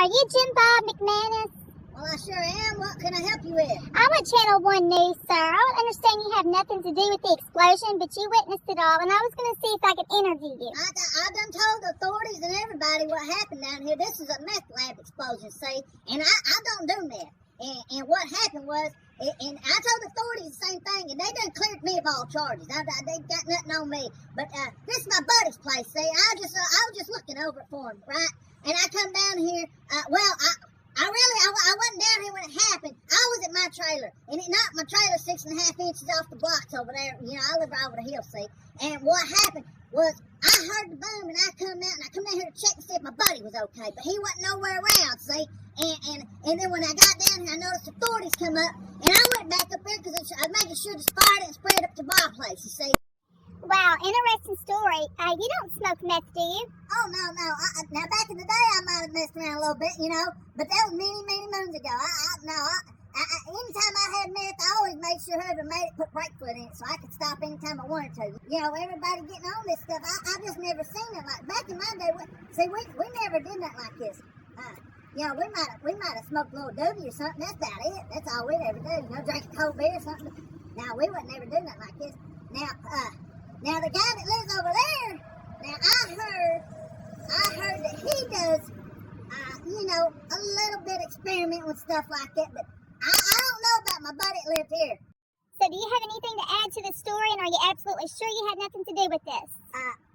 Are you Jim Bob McManus? Well, I sure am. What can I help you with? I'm with Channel 1 News, sir. I would understand you have nothing to do with the explosion, but you witnessed it all, and I was going to see if I could interview you. I done told the authorities and everybody what happened down here. This is a meth lab explosion, see? And I don't do meth. And what happened was, and I told the authorities the same thing, and they done cleared me of all charges. They got nothing on me. But this is my buddy's place, see? I was just looking over it for him, right? And I come down here, I wasn't down here when it happened. I was at my trailer, and it knocked my trailer 6.5 inches off the blocks over there. You know, I live right over the hill, see? And what happened was, I heard the boom, and I come out, and I come down here to check to see if my buddy was okay, but he wasn't nowhere around, see? And then when I got down here, I noticed authorities come up, and I went back up there because I was making sure the fire didn't spread up to my place, you see? Wow, interesting story. You don't smoke meth, do you? Oh, no. Now, back in the day, I might have messed around a little bit, you know, but that was many, many moons ago. Anytime I had meth, I always made sure whoever made it put brake foot in it so I could stop anytime I wanted to. You know, everybody getting on this stuff, I've just never seen it like back in my day. We never did nothing like this. You know, we might have smoked a little doobie or something. That's about it. That's all we'd ever do. You know, drink a cold beer or something. Now, we would never do nothing like this. Now the guy that lives over there, now I heard that he does, you know, a little bit experiment with stuff like that, but I don't know about my buddy that lived here. So do you have anything to add to the story, and are you absolutely sure you had nothing to do with this?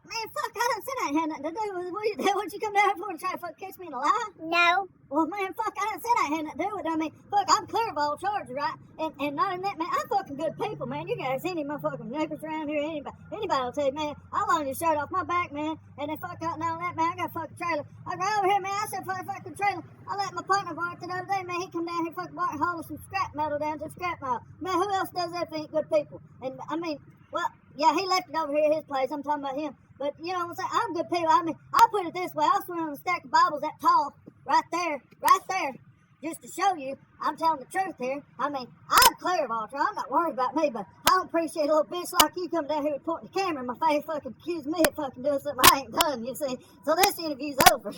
Man, fuck, I done said I ain't had nothing to do with it. What you come down here for, to try to catch me in a lie? No. Well, man, fuck, I done said I ain't had nothing to do with it. I mean, fuck, I'm clear of all charges, right? And not in that, man, I'm fucking good people, man. You guys, any motherfucking neighbors around here, anybody will tell you, man, I loaned your shirt off my back, man, and then fuck out and all that, man, I got a fucking trailer. I go over here, man, I said fucking trailer. I let my partner borrow it the other day, man, he come down here, fucking hauling some scrap metal down to the scrap mile. Man, who else does that if ain't good people? And, I mean, well, yeah, he left it over here at his place. I'm talking about him. But, you know what I'm saying? I'm good people. I mean, I'll put it this way. I'll swear on a stack of Bibles that tall, right there, just to show you I'm telling the truth here. I mean, I'm clear of all trouble. I'm not worried about me, but I don't appreciate a little bitch like you come down here and pointing the camera in my face, fucking accuse me of fucking doing something I ain't done, you see. So this interview's over.